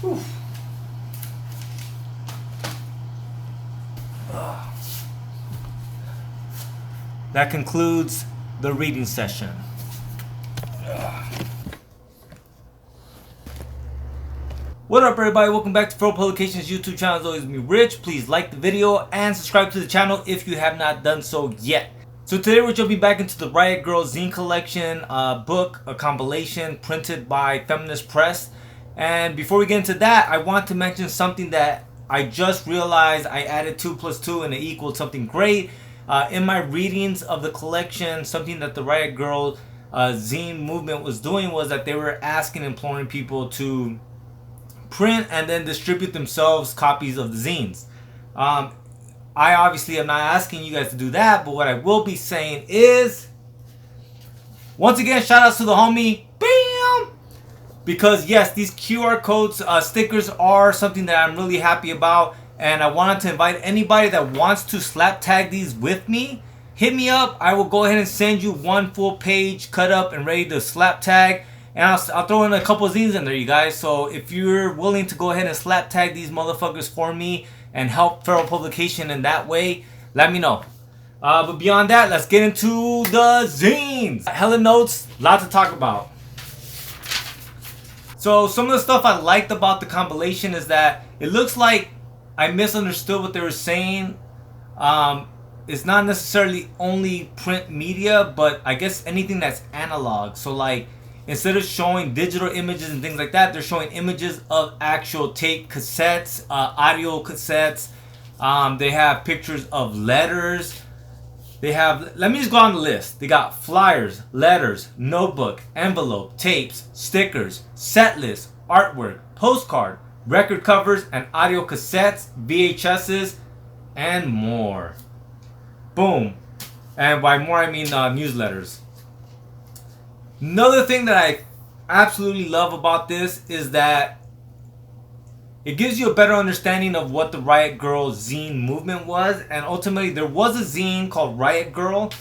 Whew. That concludes the reading session. What up, everybody? Welcome back to Grrrl Publications YouTube channel. As always, me Rich. Please like the video and subscribe to the channel if you have not done so yet. So today we're jumping back into the Riot Grrrl Zine collection, book, a compilation printed by Feminist Press. And before we get into that, I want to mention something that I just realized I added 2 + 2 and it equaled something great. In my readings of the collection, something that the Riot Grrrl Zine movement was doing was that they were asking, imploring people to print and then distribute themselves copies of the zines. I obviously am not asking you guys to do that, but what I will be saying is, once again, shout outs to the homie BAM! Because yes, these QR codes, stickers are something that I'm really happy about, and I wanted to invite anybody that wants to slap tag these with me. Hit me up. I will go ahead and send you one full page cut up and ready to slap tag. And I'll throw in a couple of zines in there, you guys. So if you're willing to go ahead and slap tag these motherfuckers for me and help Grrrl Publication in that way, let me know. But beyond that, let's get into the zines. Hella notes, lot to talk about. So some of the stuff I liked about the compilation is that it looks like I misunderstood what they were saying. It's not necessarily only print media, but I guess anything that's analog. So like, instead of showing digital images and things like that, they're showing images of actual tape cassettes, audio cassettes. They have pictures of letters. They have, let me just go on the list. They got flyers, letters, notebook, envelope, tapes, stickers, set list, artwork, postcard, record covers, and audio cassettes, VHSs, and more. Boom. And by more, I mean newsletters. Another thing that I absolutely love about this is that it gives you a better understanding of what the Riot Grrrl zine movement was. And ultimately, there was a zine called Riot Grrrl,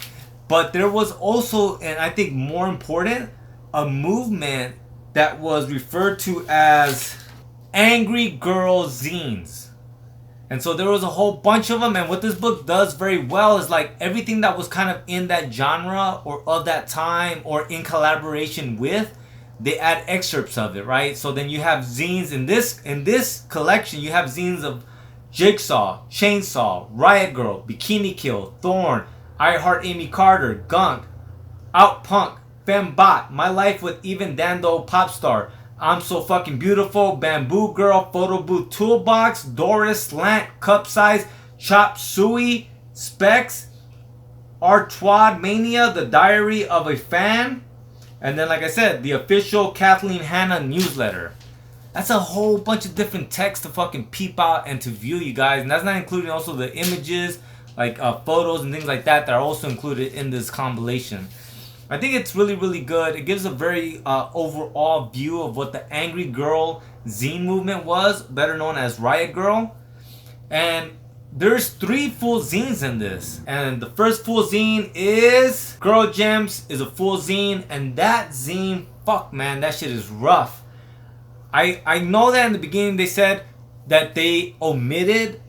but there was also, and I think more important, a movement that was referred to as Angry Girl Zines. And so there was a whole bunch of them, and what this book does very well is like everything that was kind of in that genre or of that time or in collaboration with, they add excerpts of it, right? So then you have zines in this collection. You have zines of Jigsaw, Chainsaw, Riot Grrrl, Bikini Kill, Thorn, I Heart Amy Carter, Gunk, Out Punk, Fembot, My Life with Even Dando Popstar, I'm So Fucking Beautiful, Bamboo Girl, Photo Booth Toolbox, Doris, Slant, Cup Size, Chop Suey, Specs, Artois Mania, The Diary of a Fan, and then like I said, the official Kathleen Hanna newsletter. That's a whole bunch of different text to fucking peep out and to view, you guys. And that's not including also the images, like photos and things like that are also included in this compilation. I think it's really, really good. It gives a very overall view of what the Angry Girl zine movement was, better known as Riot Grrrl. And there's 3 full zines in this. And the first full zine is Girl Gems, is a full zine. And that zine, fuck man, that shit is rough. I know that in the beginning they said that they omitted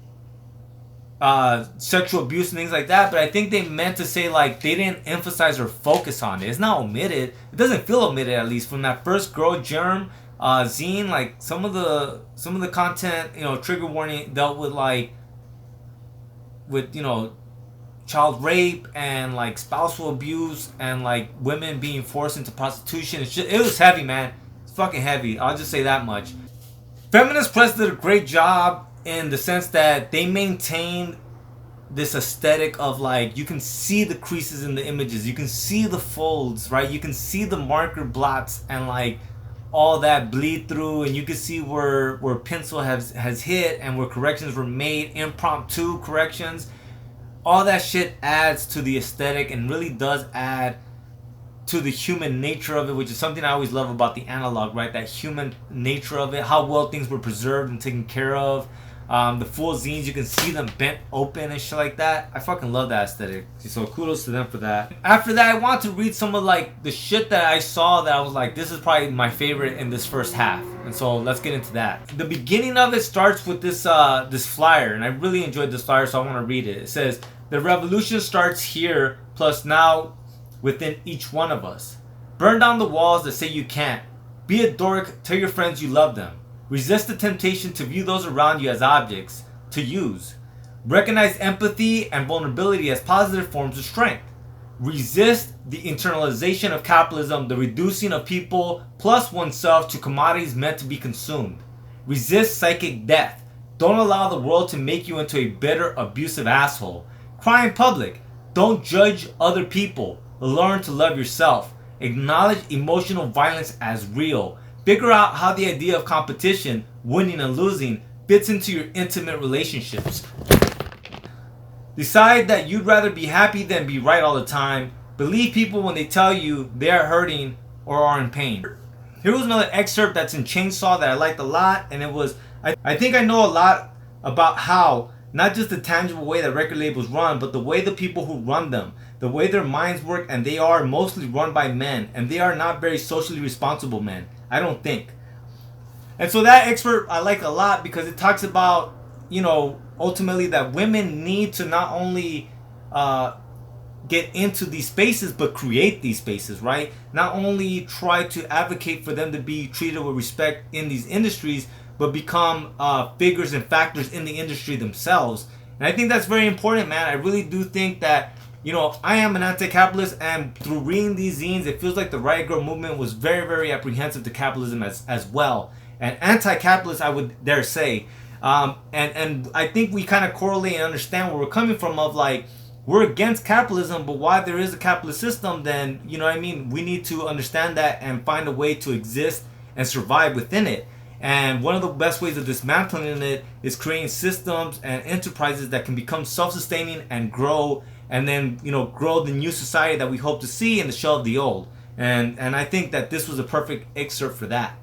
sexual abuse and things like that, but I think they meant to say like they didn't emphasize or focus on it. It's not omitted. It doesn't feel omitted, at least from that first Girl Germ zine. Like some of the content, you know, trigger warning dealt with like you know, child rape and like spousal abuse and like women being forced into prostitution. It was heavy, man. It's fucking heavy. I'll just say that much. Feminist Press did a great job in the sense that they maintained this aesthetic of like, you can see the creases in the images, you can see the folds, right? You can see the marker blots and like all that bleed through, and you can see where pencil has hit and where corrections were made, impromptu corrections. All that shit adds to the aesthetic and really does add to the human nature of it, which is something I always love about the analog, right? That human nature of it, how well things were preserved and taken care of. The full zines, you can see them bent open and shit like that. I fucking love that aesthetic. So kudos to them for that. After that, I want to read some of like the shit that I saw that I was like, this is probably my favorite in this first half. And so let's get into that. The beginning of it starts with this this flyer, and I really enjoyed this flyer, so I want to read it. It says, "The revolution starts here, plus now within each one of us. Burn down the walls that say you can't. Be a dork, tell your friends you love them. Resist the temptation to view those around you as objects to use. Recognize empathy and vulnerability as positive forms of strength. Resist the internalization of capitalism, the reducing of people plus oneself to commodities meant to be consumed. Resist psychic death. Don't allow the world to make you into a bitter, abusive asshole. Cry in public. Don't judge other people. Learn to love yourself. Acknowledge emotional violence as real. Figure out how the idea of competition, winning and losing, fits into your intimate relationships. Decide that you'd rather be happy than be right all the time. Believe people when they tell you they are hurting or are in pain." Here was another excerpt that's in Chainsaw that I liked a lot, and it was, I think I know a lot about how, not just the tangible way that record labels run, but the way the people who run them, the way their minds work, and they are mostly run by men, and they are not very socially responsible men, I don't think. And so that excerpt I like a lot because it talks about, you know, ultimately that women need to not only get into these spaces, but create these spaces, right? Not only try to advocate for them to be treated with respect in these industries, but become figures and factors in the industry themselves. And I think that's very important, man. I really do think that, you know, I am an anti-capitalist, and through reading these zines, it feels like the Riot Grrrl movement was very, very apprehensive to capitalism as well. And anti-capitalist, I would dare say. And I think we kind of correlate and understand where we're coming from of like, we're against capitalism, but why there is a capitalist system, then, you know what I mean? We need to understand that and find a way to exist and survive within it. And one of the best ways of dismantling it is creating systems and enterprises that can become self-sustaining and grow, and then, you know, grow the new society that we hope to see in the shell of the old. And I think that this was a perfect excerpt for that.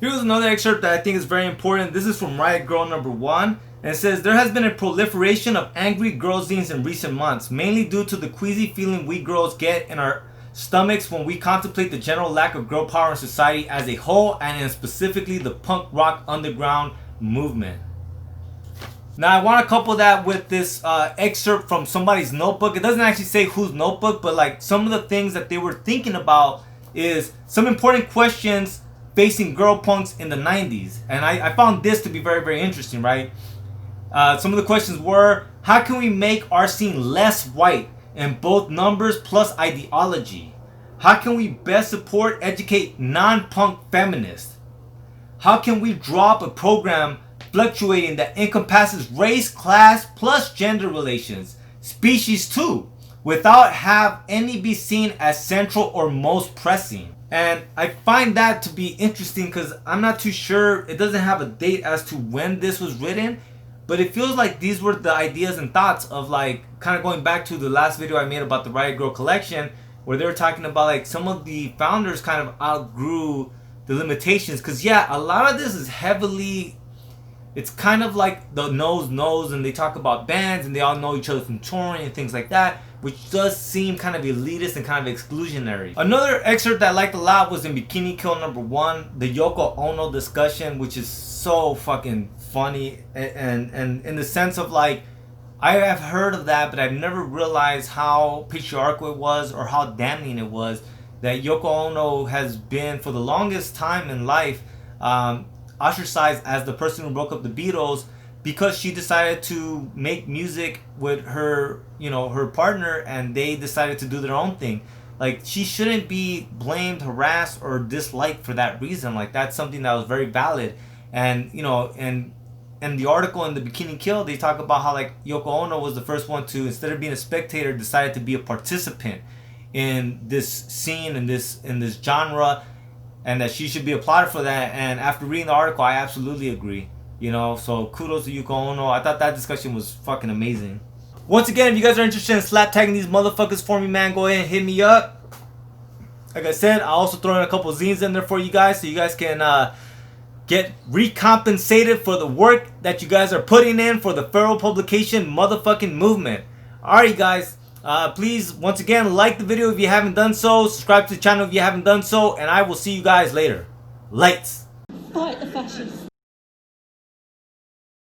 Here's another excerpt that I think is very important. This is from Riot Grrrl number 1. And it says, "There has been a proliferation of angry girl zines in recent months, mainly due to the queasy feeling we girls get in our stomachs when we contemplate the general lack of girl power in society as a whole, and in specifically the punk rock underground movement." Now I want to couple that with this excerpt from somebody's notebook. It doesn't actually say whose notebook, but like some of the things that they were thinking about is some important questions facing girl punks in the 90s. And I found this to be very, very interesting, right? Some of the questions were, how can we make our scene less white in both numbers plus ideology? How can we best support, educate non-punk feminists? How can we drop a program fluctuating that encompasses race, class, plus gender relations, species too, without have any be seen as central or most pressing? And I find that to be interesting because I'm not too sure, it doesn't have a date as to when this was written, but it feels like these were the ideas and thoughts of like, kind of going back to the last video I made about the Riot Grrrl collection, where they were talking about like some of the founders kind of outgrew the limitations. Because yeah, a lot of this is heavily, it's kind of like the knows, and they talk about bands and they all know each other from touring and things like that, which does seem kind of elitist and kind of exclusionary. Another excerpt that I liked a lot was in Bikini Kill number 1, the Yoko Ono discussion, which is so fucking funny, and in the sense of like, I have heard of that, but I've never realized how patriarchal it was or how damning it was that Yoko Ono has been for the longest time in life ostracized as the person who broke up the Beatles, because she decided to make music with her, you know, her partner, and they decided to do their own thing. Like, she shouldn't be blamed, harassed, or disliked for that reason. Like, that's something that was very valid. And, you know, and the article in the Bikini Kill, they talk about how like Yoko Ono was the first one to, instead of being a spectator, decided to be a participant in this scene, in this genre, and that she should be applauded for that. And after reading the article, I absolutely agree. You know, so kudos to Yoko Ono. I thought that discussion was fucking amazing. Once again, if you guys are interested in slap tagging these motherfuckers for me, man, go ahead and hit me up. Like I said, I'll also throw in a couple zines in there for you guys, so you guys can get recompensated for the work that you guys are putting in for the feral publication motherfucking movement. Alright guys, please once again like the video if you haven't done so, subscribe to the channel if you haven't done so, and I will see you guys later. Lights. Fight the fascists.